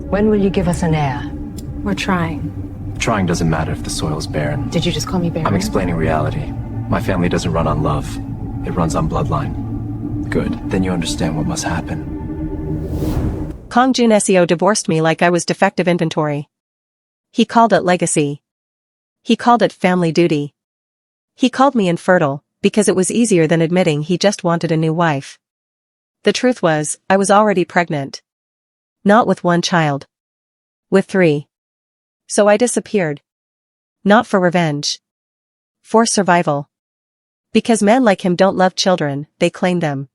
When will you give us an heir? We're trying. Trying doesn't matter if the soil's barren. Did you just call me barren? I'm explaining reality. My family doesn't run on love. It runs on bloodline. Good. Then you understand what must happen. Kong Jun Seo divorced me like I was defective inventory. He called it legacy. He called it family duty. He called me infertile, because it was easier than admitting he just wanted a new wife. The truth was, I was already pregnant. Not with one child. With 3. So I disappeared. Not for revenge. For survival. Because men like him don't love children, they claim them.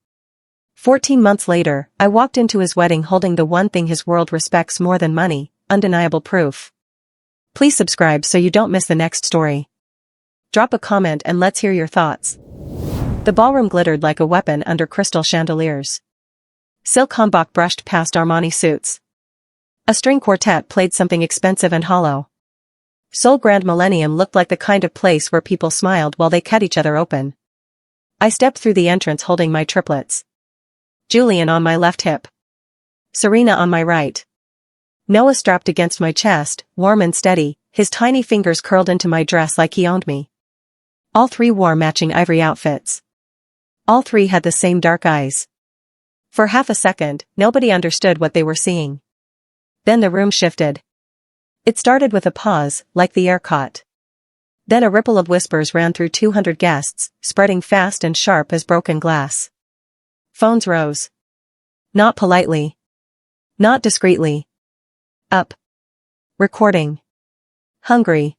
14 months later, I walked into his wedding holding the one thing his world respects more than money, undeniable proof. Please subscribe so you don't miss the next story. Drop a comment and let's hear your thoughts. The ballroom glittered like a weapon under crystal chandeliers. Silk hanbok brushed past Armani suits. A string quartet played something expensive and hollow. Seoul Grand Millennium looked like the kind of place where people smiled while they cut each other open. I stepped through the entrance holding my triplets. Julian on my left hip. Serena on my right. Noah strapped against my chest, warm and steady, his tiny fingers curled into my dress like he owned me. All 3 wore matching ivory outfits. All 3 had the same dark eyes. For half a second, nobody understood what they were seeing. Then the room shifted. It started with a pause, like the air caught. Then a ripple of whispers ran through 200 guests, spreading fast and sharp as broken glass. Phones rose. Not politely. Not discreetly. Up. Recording. Hungry.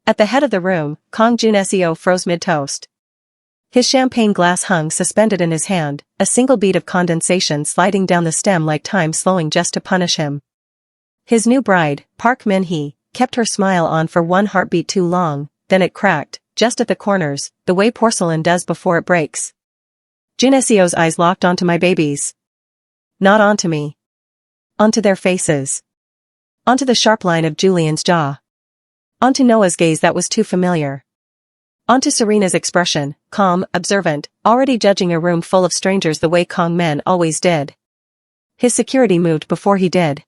At the head of the room, Kong Jun Seo froze mid-toast. His champagne glass hung suspended in his hand, a single bead of condensation sliding down the stem like time slowing just to punish him. His new bride, Park Min-hee, kept her smile on for one heartbeat too long, then it cracked, just at the corners, the way porcelain does before it breaks. Jun Seo's eyes locked onto my babies. Not onto me. Onto their faces. Onto the sharp line of Julian's jaw. Onto Noah's gaze that was too familiar. Onto Serena's expression, calm, observant, already judging a room full of strangers the way Kong men always did. His security moved before he did.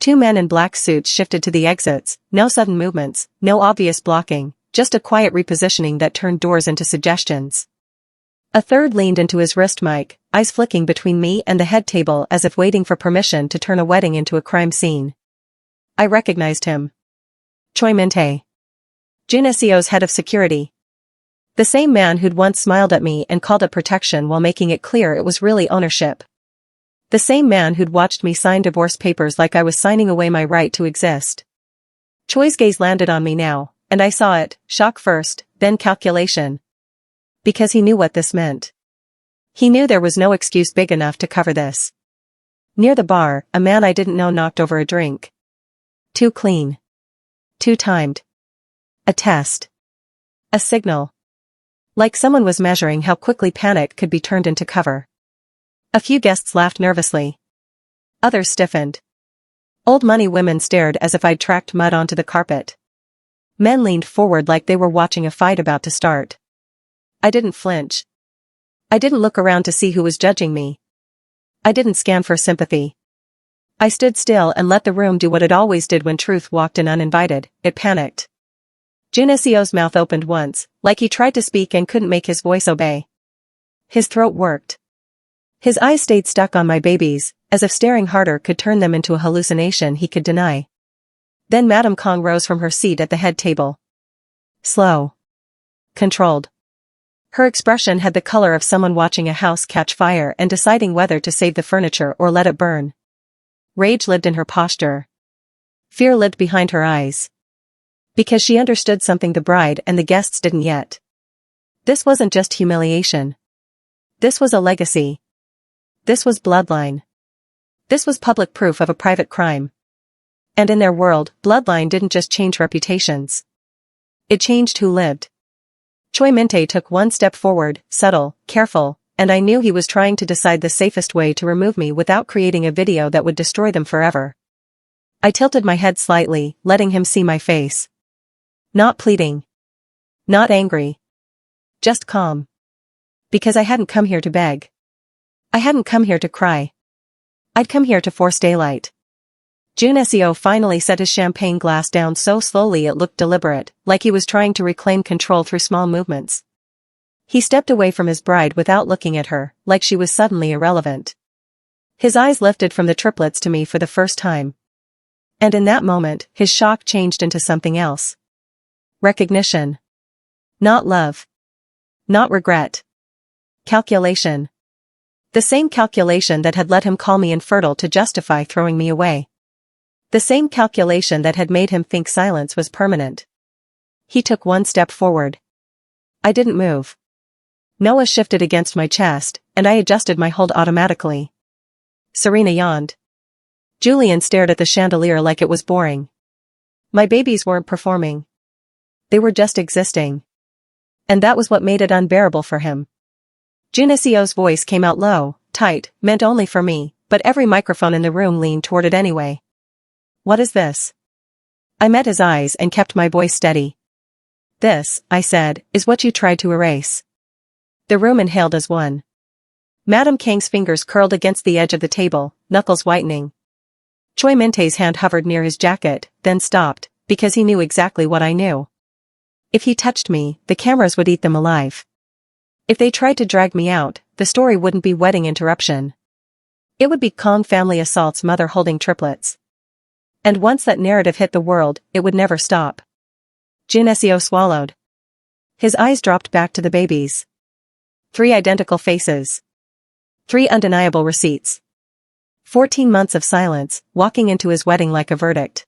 2 men in black suits shifted to the exits, no sudden movements, no obvious blocking, just a quiet repositioning that turned doors into suggestions. A third leaned into his wrist mic, eyes flicking between me and the head table as if waiting for permission to turn a wedding into a crime scene. I recognized him. Choi Min-tae. Jun Seo's head of security. The same man who'd once smiled at me and called it protection while making it clear it was really ownership. The same man who'd watched me sign divorce papers like I was signing away my right to exist. Choi's gaze landed on me now, and I saw it, shock first, then calculation. Because he knew what this meant. He knew there was no excuse big enough to cover this. Near the bar, a man I didn't know knocked over a drink. Too clean. Too timed. A test. A signal. Like someone was measuring how quickly panic could be turned into cover. A few guests laughed nervously. Others stiffened. Old money women stared as if I'd tracked mud onto the carpet. Men leaned forward like they were watching a fight about to start. I didn't flinch. I didn't look around to see who was judging me. I didn't scan for sympathy. I stood still and let the room do what it always did when truth walked in uninvited. It panicked. Jun Seo's mouth opened once, like he tried to speak and couldn't make his voice obey. His throat worked. His eyes stayed stuck on my babies, as if staring harder could turn them into a hallucination he could deny. Then Madame Kong rose from her seat at the head table. Slow. Controlled. Her expression had the color of someone watching a house catch fire and deciding whether to save the furniture or let it burn. Rage lived in her posture. Fear lived behind her eyes. Because she understood something the bride and the guests didn't yet. This wasn't just humiliation. This was a legacy. This was bloodline. This was public proof of a private crime. And in their world, bloodline didn't just change reputations. It changed who lived. Choi Min-tae took one step forward, subtle, careful, and I knew he was trying to decide the safest way to remove me without creating a video that would destroy them forever. I tilted my head slightly, letting him see my face. Not pleading. Not angry. Just calm. Because I hadn't come here to beg. I hadn't come here to cry. I'd come here to force daylight. June SEO finally set his champagne glass down so slowly it looked deliberate, like he was trying to reclaim control through small movements. He stepped away from his bride without looking at her, like she was suddenly irrelevant. His eyes lifted from the triplets to me for the first time. And in that moment, his shock changed into something else. Recognition. Not love. Not regret. Calculation. The same calculation that had let him call me infertile to justify throwing me away. The same calculation that had made him think silence was permanent. He took one step forward. I didn't move. Noah shifted against my chest, and I adjusted my hold automatically. Serena yawned. Julian stared at the chandelier like it was boring. My babies weren't performing. They were just existing. And that was what made it unbearable for him. June SEO's voice came out low, tight, meant only for me, but every microphone in the room leaned toward it anyway. What is this? I met his eyes and kept my voice steady. This, I said, is what you tried to erase. The room inhaled as one. Madame Kang's fingers curled against the edge of the table, knuckles whitening. Choi Minte's hand hovered near his jacket, then stopped, because he knew exactly what I knew. If he touched me, the cameras would eat them alive. If they tried to drag me out, the story wouldn't be wedding interruption. It would be Kong family assault's mother holding triplets. And once that narrative hit the world, it would never stop. Jun Seo swallowed. His eyes dropped back to the babies. 3 identical faces. 3 undeniable receipts. 14 months of silence, walking into his wedding like a verdict.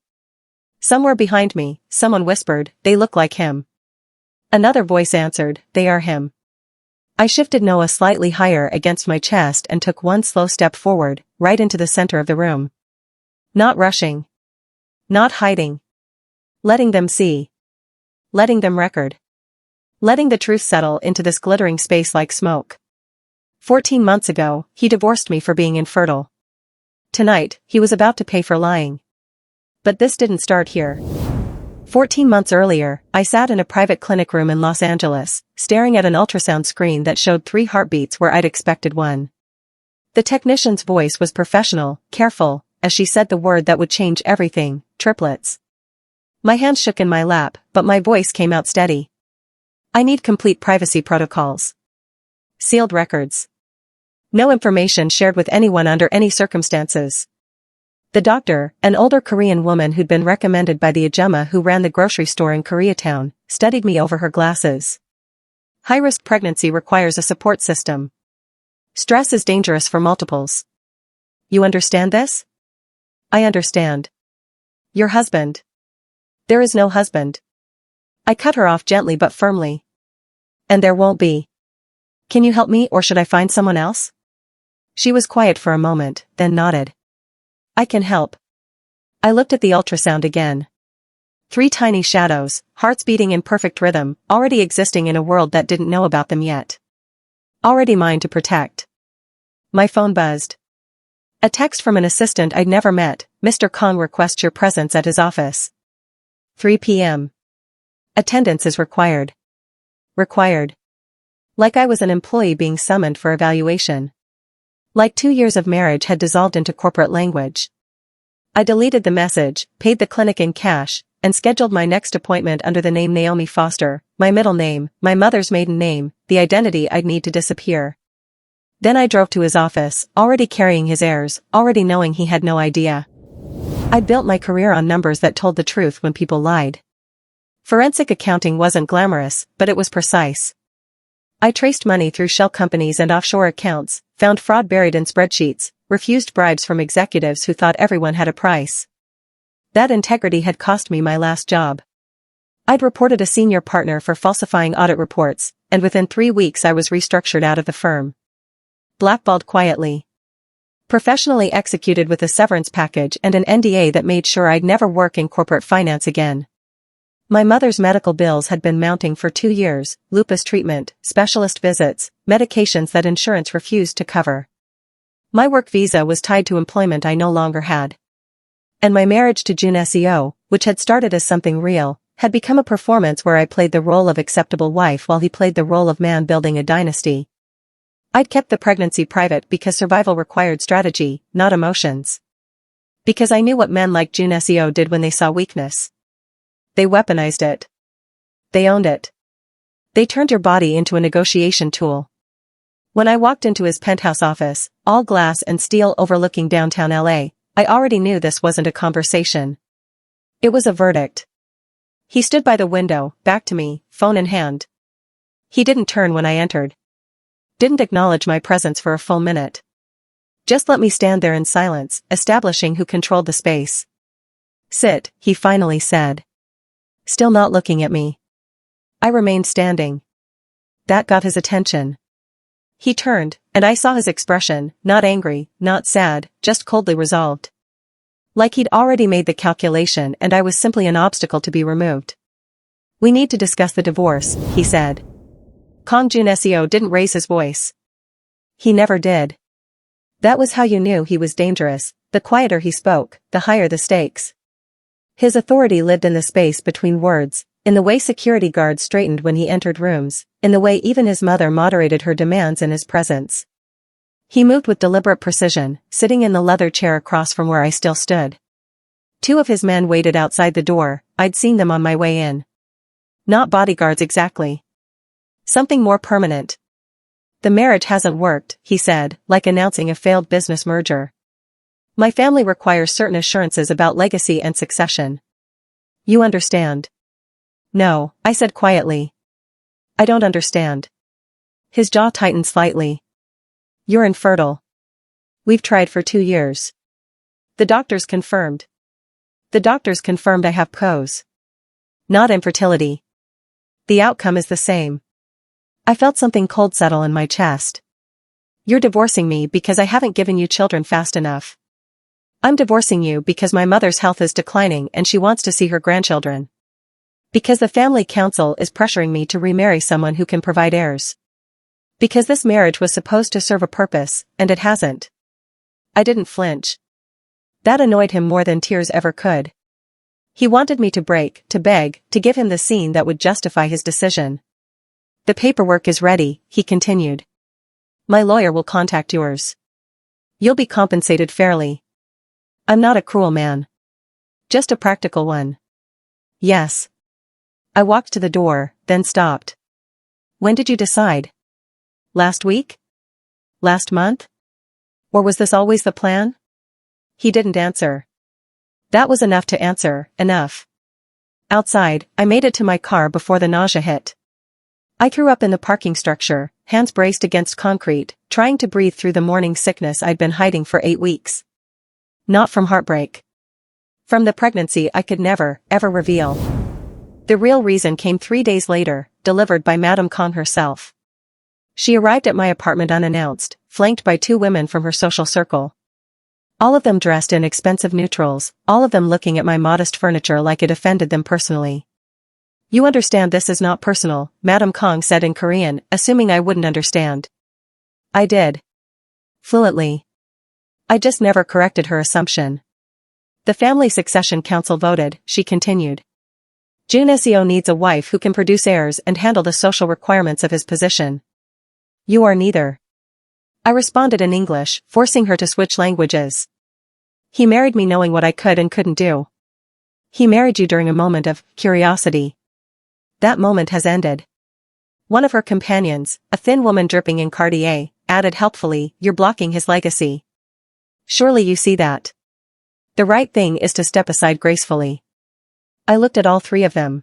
Somewhere behind me, someone whispered, "They look like him." Another voice answered, "They are him." I shifted Noah slightly higher against my chest and took one slow step forward, right into the center of the room. Not rushing. Not hiding. Letting them see. Letting them record. Letting the truth settle into this glittering space like smoke. 14 months ago, he divorced me for being infertile. Tonight, he was about to pay for lying. But this didn't start here. 14 months earlier, I sat in a private clinic room in Los Angeles, staring at an ultrasound screen that showed 3 heartbeats where I'd expected one. The technician's voice was professional, careful, as she said the word that would change everything, triplets. My hands shook in my lap, but my voice came out steady. I need complete privacy protocols. Sealed records. No information shared with anyone under any circumstances. The doctor, an older Korean woman who'd been recommended by the ajumma who ran the grocery store in Koreatown, studied me over her glasses. High-risk pregnancy requires a support system. Stress is dangerous for multiples. You understand this? I understand. Your husband. There is no husband. I cut her off gently but firmly. And there won't be. Can you help me or should I find someone else? She was quiet for a moment, then nodded. I can help. I looked at the ultrasound again. 3 tiny shadows, hearts beating in perfect rhythm, already existing in a world that didn't know about them yet. Already mine to protect. My phone buzzed. A text from an assistant I'd never met. "Mr. Kong requests your presence at his office. 3 p.m. Attendance is required." Required. Like I was an employee being summoned for evaluation. Like 2 years of marriage had dissolved into corporate language. I deleted the message, paid the clinic in cash, and scheduled my next appointment under the name Naomi Foster, my middle name, my mother's maiden name, the identity I'd need to disappear. Then I drove to his office, already carrying his heirs, already knowing he had no idea. I'd built my career on numbers that told the truth when people lied. Forensic accounting wasn't glamorous, but it was precise. I traced money through shell companies and offshore accounts, found fraud buried in spreadsheets, refused bribes from executives who thought everyone had a price. That integrity had cost me my last job. I'd reported a senior partner for falsifying audit reports, and within 3 weeks I was restructured out of the firm. Blackballed quietly. Professionally executed with a severance package and an NDA that made sure I'd never work in corporate finance again. My mother's medical bills had been mounting for 2 years, lupus treatment, specialist visits, medications that insurance refused to cover. My work visa was tied to employment I no longer had. And my marriage to Jun Seo, which had started as something real, had become a performance where I played the role of acceptable wife while he played the role of man building a dynasty. I'd kept the pregnancy private because survival required strategy, not emotions. Because I knew what men like Jun Seo did when they saw weakness. They weaponized it. They owned it. They turned your body into a negotiation tool. When I walked into his penthouse office, all glass and steel overlooking downtown LA, I already knew this wasn't a conversation. It was a verdict. He stood by the window, back to me, phone in hand. He didn't turn when I entered. Didn't acknowledge my presence for a full minute. Just let me stand there in silence, establishing who controlled the space. Sit, he finally said. Still not looking at me. I remained standing. That got his attention. He turned, and I saw his expression, not angry, not sad, just coldly resolved. Like he'd already made the calculation and I was simply an obstacle to be removed. We need to discuss the divorce, he said. Kang Jun Seo didn't raise his voice. He never did. That was how you knew he was dangerous. The quieter he spoke, the higher the stakes. His authority lived in the space between words, in the way security guards straightened when he entered rooms, in the way even his mother moderated her demands in his presence. He moved with deliberate precision, sitting in the leather chair across from where I still stood. 2 of his men waited outside the door. I'd seen them on my way in. Not bodyguards exactly. Something more permanent. The marriage hasn't worked, he said, like announcing a failed business merger. My family requires certain assurances about legacy and succession. You understand? No, I said quietly. I don't understand. His jaw tightened slightly. You're infertile. We've tried for 2 years. The doctors confirmed. The doctors confirmed I have PCOS. Not infertility. The outcome is the same. I felt something cold settle in my chest. You're divorcing me because I haven't given you children fast enough. I'm divorcing you because my mother's health is declining and she wants to see her grandchildren. Because the family council is pressuring me to remarry someone who can provide heirs. Because this marriage was supposed to serve a purpose, and it hasn't. I didn't flinch. That annoyed him more than tears ever could. He wanted me to break, to beg, to give him the scene that would justify his decision. The paperwork is ready, he continued. My lawyer will contact yours. You'll be compensated fairly. I'm not a cruel man. Just a practical one. Yes. I walked to the door, then stopped. When did you decide? Last week? Last month? Or was this always the plan? He didn't answer. That was enough to answer, enough. Outside, I made it to my car before the nausea hit. I threw up in the parking structure, hands braced against concrete, trying to breathe through the morning sickness I'd been hiding for 8 weeks. Not from heartbreak. From the pregnancy I could never, ever reveal. The real reason came 3 days later, delivered by Madame Kang herself. She arrived at my apartment unannounced, flanked by 2 women from her social circle. All of them dressed in expensive neutrals, all of them looking at my modest furniture like it offended them personally. You understand this is not personal, Madame Kang said in Korean, assuming I wouldn't understand. I did. Fluently. I just never corrected her assumption. The Family Succession Council voted, she continued. Jun Seo needs a wife who can produce heirs and handle the social requirements of his position. You are neither. I responded in English, forcing her to switch languages. He married me knowing what I could and couldn't do. He married you during a moment of curiosity. That moment has ended. One of her companions, a thin woman dripping in Cartier, added helpfully, you're blocking his legacy. Surely you see that. The right thing is to step aside gracefully. I looked at all 3 of them.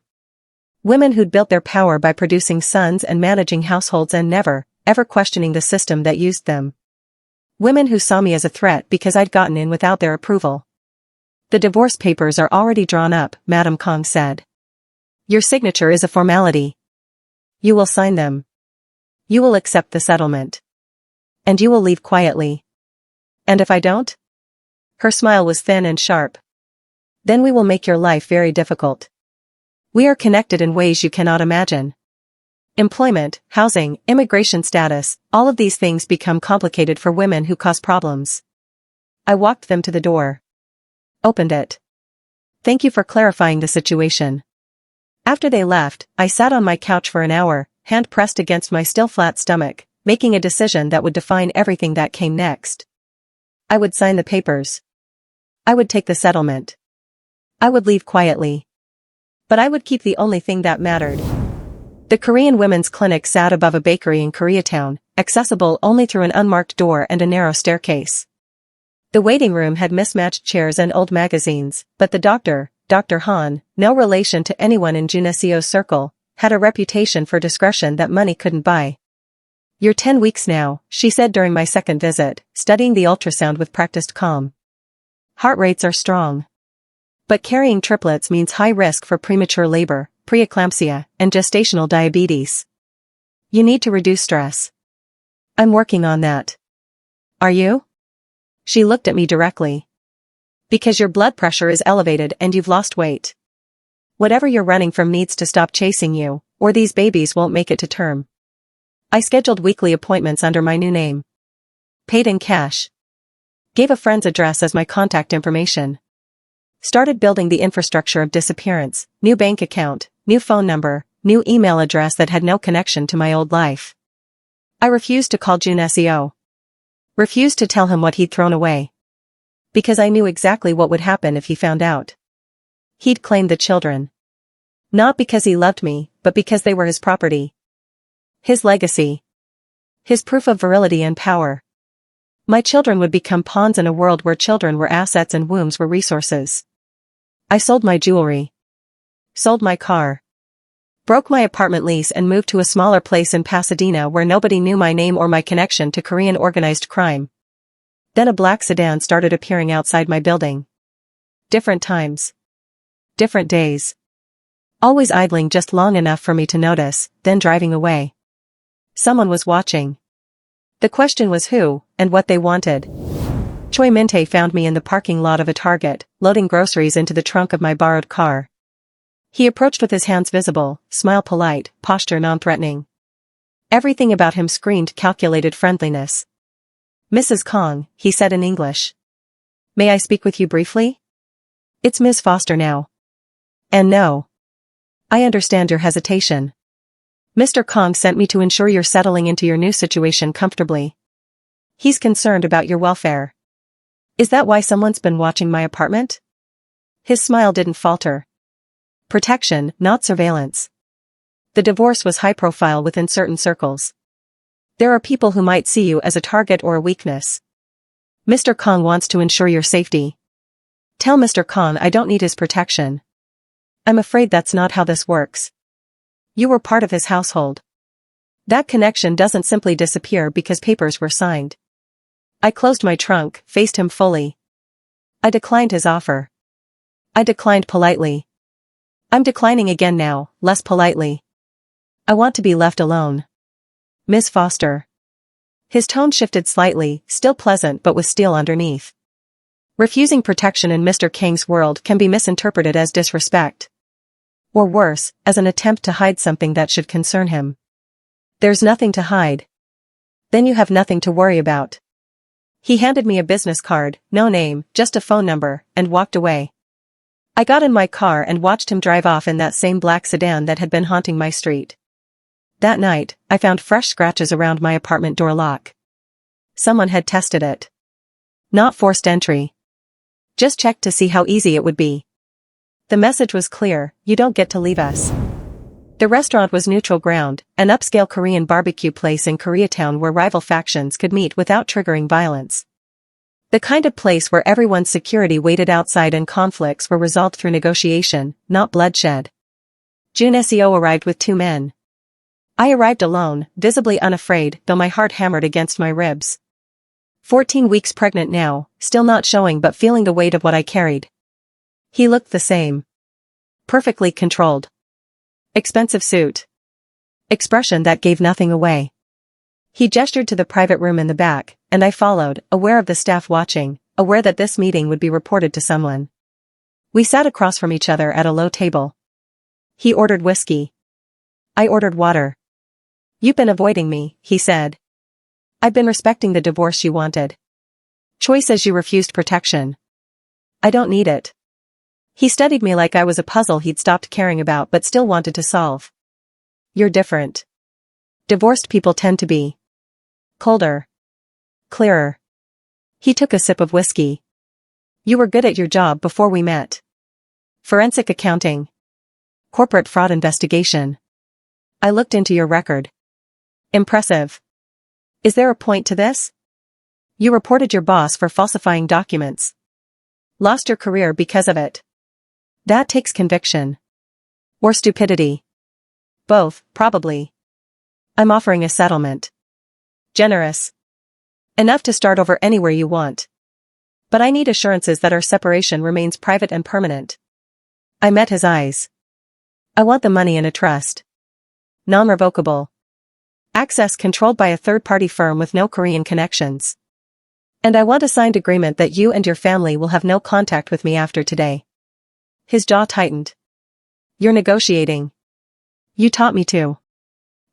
Women who'd built their power by producing sons and managing households and never, ever questioning the system that used them. Women who saw me as a threat because I'd gotten in without their approval. The divorce papers are already drawn up, Madame Kang said. Your signature is a formality. You will sign them. You will accept the settlement. And you will leave quietly. And if I don't? Her smile was thin and sharp. Then we will make your life very difficult. We are connected in ways you cannot imagine. Employment, housing, immigration status, all of these things become complicated for women who cause problems. I walked them to the door. Opened it. Thank you for clarifying the situation. After they left, I sat on my couch for an hour, hand pressed against my still flat stomach, making a decision that would define everything that came next. I would sign the papers. I would take the settlement. I would leave quietly. But I would keep the only thing that mattered. The Korean women's clinic sat above a bakery in Koreatown, accessible only through an unmarked door and a narrow staircase. The waiting room had mismatched chairs and old magazines, but the doctor, Dr. Han, no relation to anyone in Juneseo's circle, had a reputation for discretion that money couldn't buy. "You're 10 weeks now," she said during my second visit, studying the ultrasound with practiced calm. "Heart rates are strong. But carrying triplets means high risk for premature labor, preeclampsia, and gestational diabetes. You need to reduce stress." "I'm working on that." "Are you?" She looked at me directly. "Because your blood pressure is elevated and you've lost weight. Whatever you're running from needs to stop chasing you, or these babies won't make it to term." I scheduled weekly appointments under my new name. Paid in cash. Gave a friend's address as my contact information. Started building the infrastructure of disappearance, new bank account, new phone number, new email address that had no connection to my old life. I refused to call Juneseo. Refused to tell him what he'd thrown away. Because I knew exactly what would happen if he found out. He'd claim the children. Not because he loved me, but because they were his property. His legacy. His proof of virility and power. My children would become pawns in a world where children were assets and wombs were resources. I sold my jewelry. Sold my car. Broke my apartment lease and moved to a smaller place in Pasadena where nobody knew my name or my connection to Korean organized crime. Then a black sedan started appearing outside my building. Different times. Different days. Always idling just long enough for me to notice, then driving away. Someone was watching. The question was who, and what they wanted. Choi Min-tae found me in the parking lot of a Target, loading groceries into the trunk of my borrowed car. He approached with his hands visible, smile polite, posture non-threatening. Everything about him screamed calculated friendliness. "Mrs. Kong," he said in English. "May I speak with you briefly?" "It's Ms. Foster now." "And no. I understand your hesitation. Mr. Kong sent me to ensure you're settling into your new situation comfortably. He's concerned about your welfare." "Is that why someone's been watching my apartment?" His smile didn't falter. "Protection, not surveillance. The divorce was high profile within certain circles. There are people who might see you as a target or a weakness. Mr. Kong wants to ensure your safety. Tell Mr. Kong I don't need his protection. I'm afraid that's not how this works. You were part of his household. That connection doesn't simply disappear because papers were signed." I closed my trunk, faced him fully. I declined his offer. I declined politely. I'm declining again now, less politely. I want to be left alone. "Miss Foster." His tone shifted slightly, still pleasant but with steel underneath. Refusing protection in Mr. Kang's world can be misinterpreted as disrespect. Or worse, as an attempt to hide something that should concern him. There's nothing to hide. Then you have nothing to worry about. He handed me a business card, no name, just a phone number, and walked away. I got in my car and watched him drive off in that same black sedan that had been haunting my street. That night, I found fresh scratches around my apartment door lock. Someone had tested it. Not forced entry. Just checked to see how easy it would be. The message was clear: you don't get to leave us. The restaurant was neutral ground, an upscale Korean barbecue place in Koreatown where rival factions could meet without triggering violence. The kind of place where everyone's security waited outside and conflicts were resolved through negotiation, not bloodshed. Juneseo arrived with 2 men. I arrived alone, visibly unafraid, though my heart hammered against my ribs. 14 weeks pregnant now, still not showing but feeling the weight of what I carried. He looked the same. Perfectly controlled. Expensive suit. Expression that gave nothing away. He gestured to the private room in the back, and I followed, aware of the staff watching, aware that this meeting would be reported to someone. We sat across from each other at a low table. He ordered whiskey. I ordered water. "You've been avoiding me," he said. "I've been respecting the divorce you wanted. Choi says you refused protection. I don't need it." He studied me like I was a puzzle he'd stopped caring about but still wanted to solve. "You're different. Divorced people tend to be colder. Clearer." He took a sip of whiskey. You were good at your job before we met. Forensic accounting. Corporate fraud investigation. I looked into your record. Impressive. Is there a point to this? You reported your boss for falsifying documents. Lost your career because of it. That takes conviction. Or stupidity. Both, probably. I'm offering a settlement. Generous. Enough to start over anywhere you want. But I need assurances that our separation remains private and permanent. I met his eyes. I want the money in a trust. Non-revocable. Access controlled by a third-party firm with no Korean connections. And I want a signed agreement that you and your family will have no contact with me after today. His jaw tightened. You're negotiating. You taught me to.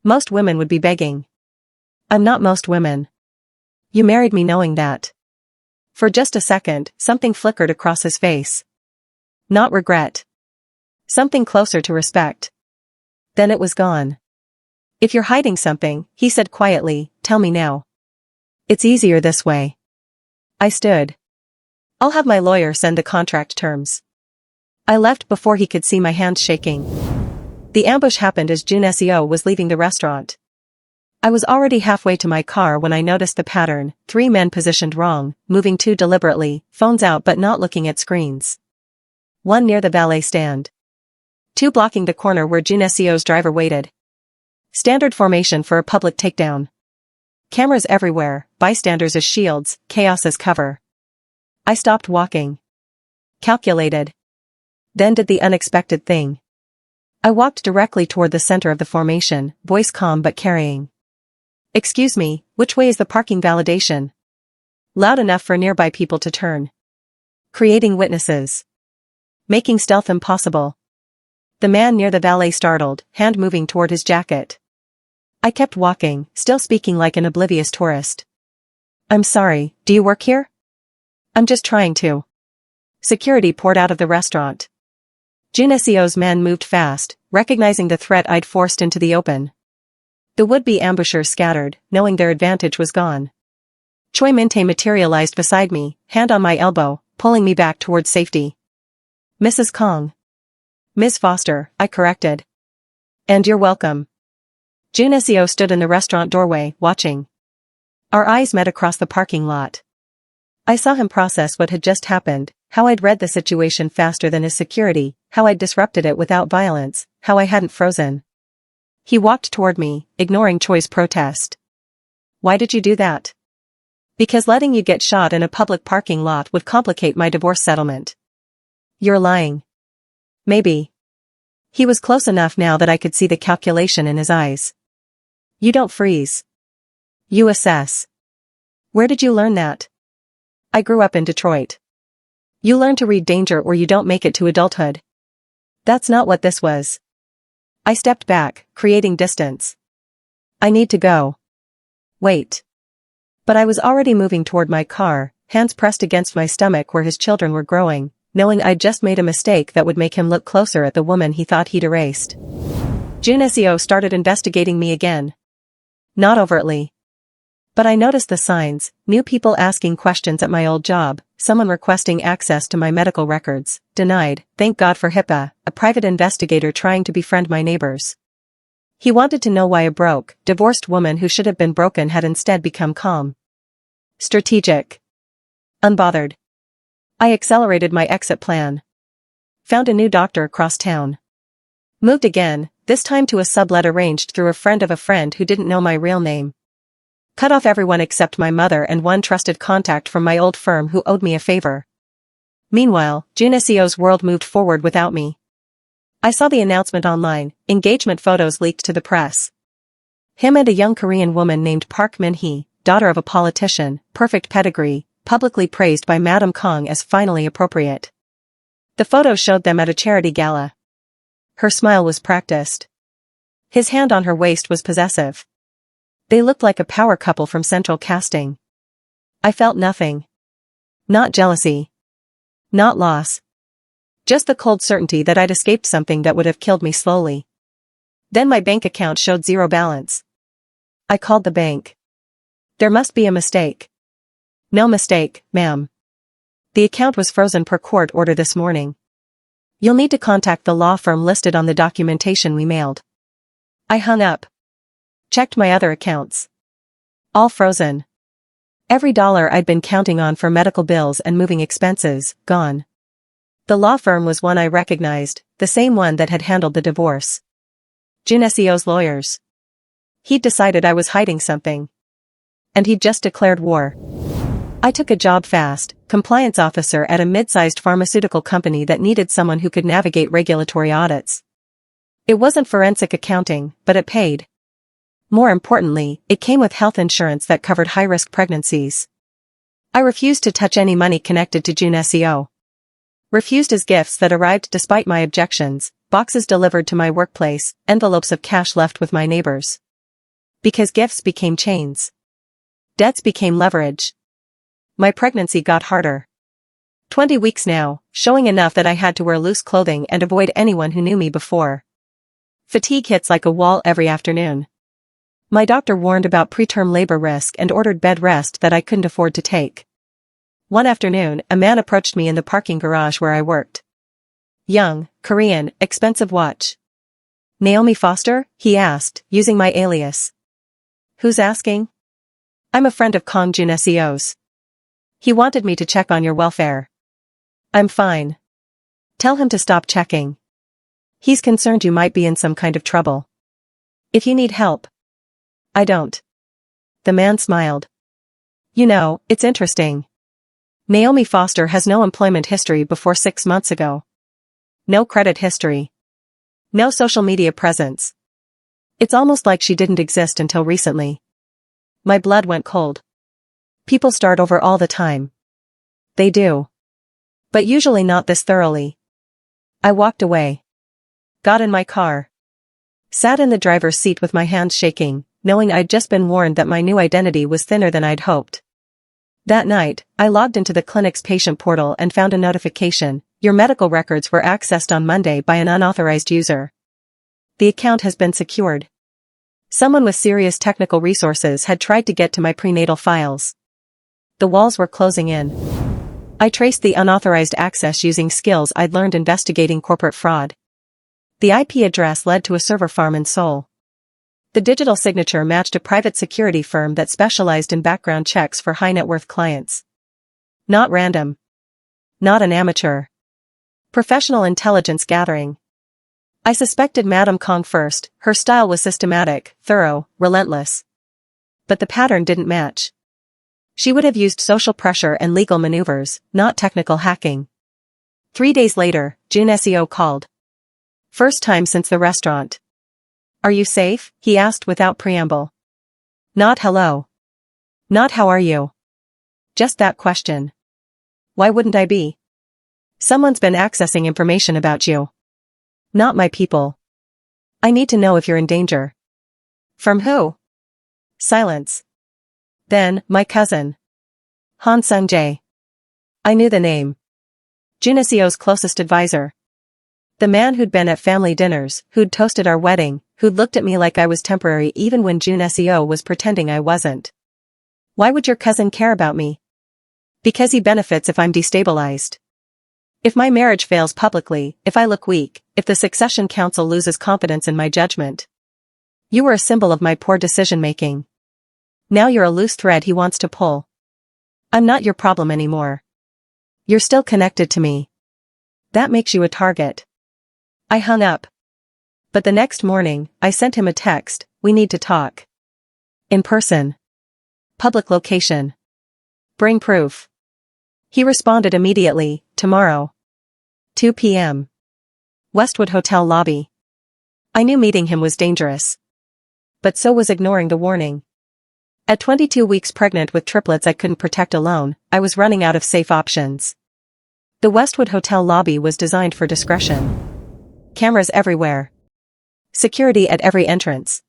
Most women would be begging. I'm not most women. You married me knowing that. For just a second, something flickered across his face. Not regret. Something closer to respect. Then it was gone. If you're hiding something, he said quietly, tell me now. It's easier this way. I stood. I'll have my lawyer send the contract terms. I left before he could see my hands shaking. The ambush happened as Jun Seo was leaving the restaurant. I was already halfway to my car when I noticed the pattern, 3 men positioned wrong, moving too deliberately, phones out but not looking at screens. 1 near the valet stand. 2 blocking the corner where Jun Seo's driver waited. Standard formation for a public takedown. Cameras everywhere, bystanders as shields, chaos as cover. I stopped walking. Calculated. Then did the unexpected thing. I walked directly toward the center of the formation, voice calm but carrying. Excuse me, which way is the parking validation? Loud enough for nearby people to turn. Creating witnesses. Making stealth impossible. The man near the valet startled, hand moving toward his jacket. I kept walking, still speaking like an oblivious tourist. I'm sorry, do you work here? I'm just trying to. Security poured out of the restaurant. Jun Seo's men moved fast, recognizing the threat I'd forced into the open. The would-be ambushers scattered, knowing their advantage was gone. Choi Min-tae materialized beside me, hand on my elbow, pulling me back towards safety. Mrs. Kong. Ms. Foster, I corrected. And you're welcome. Jun Seo stood in the restaurant doorway, watching. Our eyes met across the parking lot. I saw him process what had just happened, how I'd read the situation faster than his security, how I'd disrupted it without violence, how I hadn't frozen. He walked toward me, ignoring Choi's protest. Why did you do that? Because letting you get shot in a public parking lot would complicate my divorce settlement. You're lying. Maybe. He was close enough now that I could see the calculation in his eyes. You don't freeze. You assess. Where did you learn that? I grew up in Detroit. You learn to read danger or you don't make it to adulthood. That's not what this was. I stepped back, creating distance. I need to go. Wait. But I was already moving toward my car, hands pressed against my stomach where his children were growing, knowing I'd just made a mistake that would make him look closer at the woman he thought he'd erased. Jun Seo started investigating me again. Not overtly. But I noticed the signs, new people asking questions at my old job, someone requesting access to my medical records, denied, thank God for HIPAA, a private investigator trying to befriend my neighbors. He wanted to know why a broke, divorced woman who should have been broken had instead become calm. Strategic. Unbothered. I accelerated my exit plan. Found a new doctor across town. Moved again, this time to a sublet arranged through a friend of a friend who didn't know my real name. Cut off everyone except my mother and one trusted contact from my old firm who owed me a favor. Meanwhile, Jun Seo's world moved forward without me. I saw the announcement online, engagement photos leaked to the press. Him and a young Korean woman named Park Min-hee, daughter of a politician, perfect pedigree, publicly praised by Madam Kong as finally appropriate. The photos showed them at a charity gala. Her smile was practiced. His hand on her waist was possessive. They looked like a power couple from Central Casting. I felt nothing. Not jealousy. Not loss. Just the cold certainty that I'd escaped something that would have killed me slowly. Then my bank account showed zero balance. I called the bank. There must be a mistake. No mistake, ma'am. The account was frozen per court order this morning. You'll need to contact the law firm listed on the documentation we mailed. I hung up. Checked my other accounts. All frozen. Every dollar I'd been counting on for medical bills and moving expenses, gone. The law firm was one I recognized, the same one that had handled the divorce. Jun Seo's lawyers. He'd decided I was hiding something. And he'd just declared war. I took a job fast, compliance officer at a mid-sized pharmaceutical company that needed someone who could navigate regulatory audits. It wasn't forensic accounting, but it paid. More importantly, it came with health insurance that covered high-risk pregnancies. I refused to touch any money connected to Jun Seo. Refused as gifts that arrived despite my objections, boxes delivered to my workplace, envelopes of cash left with my neighbors. Because gifts became chains. Debts became leverage. My pregnancy got harder. 20 weeks now, showing enough that I had to wear loose clothing and avoid anyone who knew me before. Fatigue hits like a wall every afternoon. My doctor warned about preterm labor risk and ordered bed rest that I couldn't afford to take. One afternoon, a man approached me in the parking garage where I worked. Young, Korean, expensive watch. Naomi Foster? He asked, using my alias. Who's asking? I'm a friend of Kong Jun Seo's. He wanted me to check on your welfare. I'm fine. Tell him to stop checking. He's concerned you might be in some kind of trouble. If you need help. I don't. The man smiled. You know, it's interesting. Naomi Foster has no employment history before 6 months ago. No credit history. No social media presence. It's almost like she didn't exist until recently. My blood went cold. People start over all the time. They do. But usually not this thoroughly. I walked away. Got in my car. Sat in the driver's seat with my hands shaking, knowing I'd just been warned that my new identity was thinner than I'd hoped. That night, I logged into the clinic's patient portal and found a notification. Your medical records were accessed on Monday by an unauthorized user. The account has been secured. Someone with serious technical resources had tried to get to my prenatal files. The walls were closing in. I traced the unauthorized access using skills I'd learned investigating corporate fraud. The IP address led to a server farm in Seoul. The digital signature matched a private security firm that specialized in background checks for high-net-worth clients. Not random. Not an amateur. Professional intelligence gathering. I suspected Madame Kong first. Her style was systematic, thorough, relentless. But the pattern didn't match. She would have used social pressure and legal maneuvers, not technical hacking. 3 days later, Jun Seo called. First time since the restaurant. Are you safe? He asked without preamble. Not hello. Not how are you? Just that question. Why wouldn't I be? Someone's been accessing information about you. Not my people. I need to know if you're in danger. From who? Silence. Then, my cousin. Han Sung-jae. I knew the name. Jun Seo's closest advisor. The man who'd been at family dinners, who'd toasted our wedding, who'd looked at me like I was temporary even when Jun Seo was pretending I wasn't. Why would your cousin care about me? Because he benefits if I'm destabilized. If my marriage fails publicly, if I look weak, if the succession council loses confidence in my judgment. You were a symbol of my poor decision-making. Now you're a loose thread he wants to pull. I'm not your problem anymore. You're still connected to me. That makes you a target. I hung up. But the next morning, I sent him a text, we need to talk. In person. Public location. Bring proof. He responded immediately, tomorrow. 2 p.m. Westwood Hotel lobby. I knew meeting him was dangerous. But so was ignoring the warning. At 22 weeks pregnant with triplets I couldn't protect alone, I was running out of safe options. The Westwood Hotel lobby was designed for discretion. Cameras everywhere. Security at every entrance.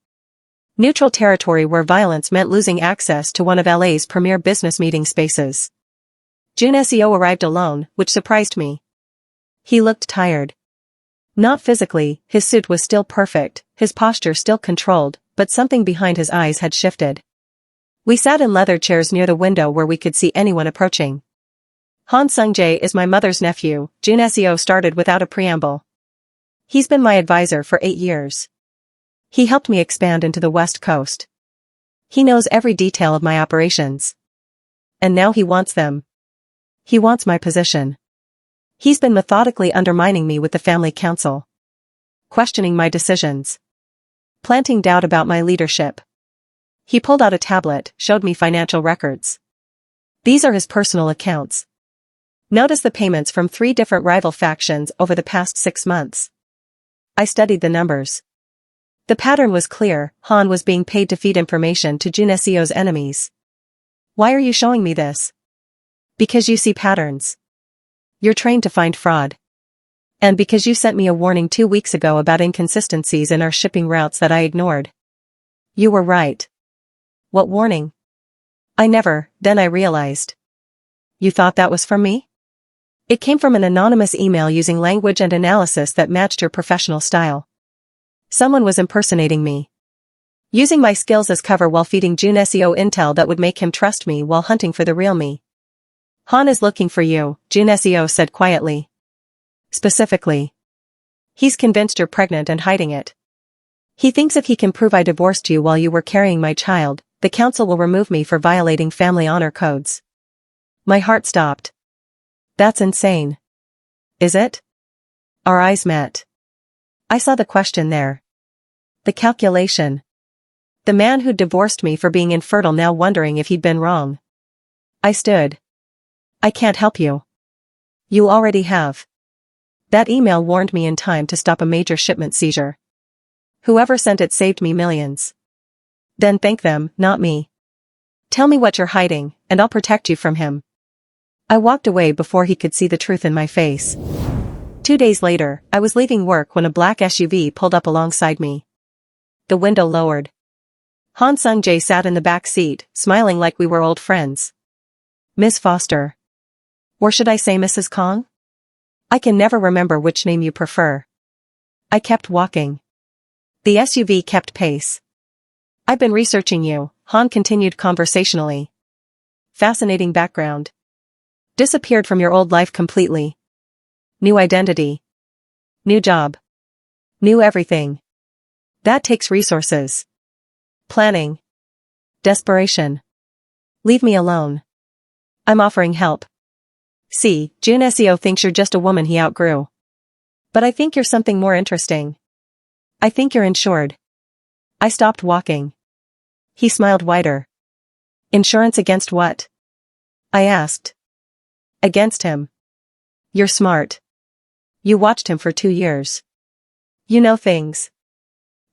Neutral territory where violence meant losing access to one of LA's premier business meeting spaces. Jun Seo arrived alone, which surprised me. He looked tired. Not physically, his suit was still perfect, his posture still controlled, but something behind his eyes had shifted. We sat in leather chairs near the window where we could see anyone approaching. Han Sung-jae is my mother's nephew, Jun Seo started without a preamble. He's been my advisor for 8 years. He helped me expand into the West Coast. He knows every detail of my operations. And now he wants them. He wants my position. He's been methodically undermining me with the family council. Questioning my decisions. Planting doubt about my leadership. He pulled out a tablet, showed me financial records. These are his personal accounts. Notice the payments from 3 different rival factions over the past 6 months. I studied the numbers. The pattern was clear. Han was being paid to feed information to Jun Seo's enemies. Why are you showing me this? Because you see patterns. You're trained to find fraud. And because you sent me a warning 2 weeks ago about inconsistencies in our shipping routes that I ignored. You were right. What warning? Then I realized. You thought that was from me? It came from an anonymous email using language and analysis that matched your professional style. Someone was impersonating me. Using my skills as cover while feeding Jun Seo intel that would make him trust me while hunting for the real me. Han is looking for you, Jun Seo said quietly. Specifically. He's convinced you're pregnant and hiding it. He thinks if he can prove I divorced you while you were carrying my child, the council will remove me for violating family honor codes. My heart stopped. That's insane. Is it? Our eyes met. I saw the question there. The calculation. The man who'd divorced me for being infertile now wondering if he'd been wrong. I stood. I can't help you. You already have. That email warned me in time to stop a major shipment seizure. Whoever sent it saved me millions. Then thank them, not me. Tell me what you're hiding, and I'll protect you from him. I walked away before he could see the truth in my face. 2 days later, I was leaving work when a black SUV pulled up alongside me. The window lowered. Han Sung-jae sat in the back seat, smiling like we were old friends. Miss Foster. Or should I say Mrs. Kong? I can never remember which name you prefer. I kept walking. The SUV kept pace. I've been researching you, Han continued conversationally. Fascinating background. Disappeared from your old life completely. New identity. New job. New everything. That takes resources. Planning. Desperation. Leave me alone. I'm offering help. See, Jun Seo thinks you're just a woman he outgrew. But I think you're something more interesting. I think you're insured. I stopped walking. He smiled wider. Insurance against what? I asked. Against him. You're smart. You watched him for 2 years. You know things.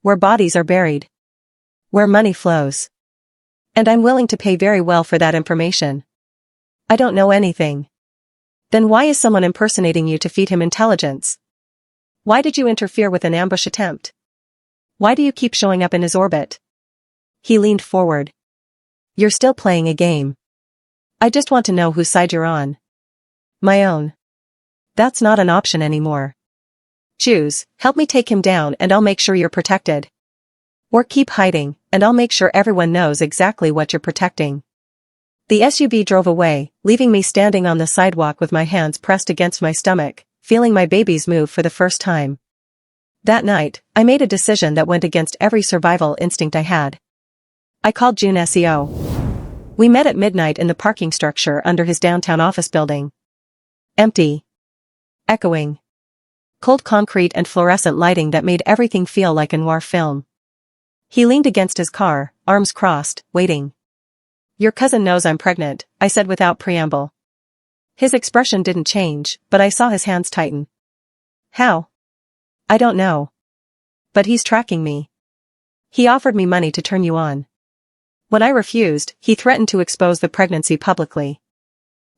Where bodies are buried. Where money flows. And I'm willing to pay very well for that information. I don't know anything. Then why is someone impersonating you to feed him intelligence? Why did you interfere with an ambush attempt? Why do you keep showing up in his orbit? He leaned forward. You're still playing a game. I just want to know whose side you're on. My own. That's not an option anymore. Choose, help me take him down and I'll make sure you're protected. Or keep hiding, and I'll make sure everyone knows exactly what you're protecting. The SUV drove away, leaving me standing on the sidewalk with my hands pressed against my stomach, feeling my babies move for the first time. That night, I made a decision that went against every survival instinct I had. I called Jun Seo. We met at midnight in the parking structure under his downtown office building. Empty. Echoing. Cold concrete and fluorescent lighting that made everything feel like a noir film. He leaned against his car, arms crossed, waiting. Your cousin knows I'm pregnant, I said without preamble. His expression didn't change, but I saw his hands tighten. How? I don't know. But he's tracking me. He offered me money to turn you on. When I refused, he threatened to expose the pregnancy publicly.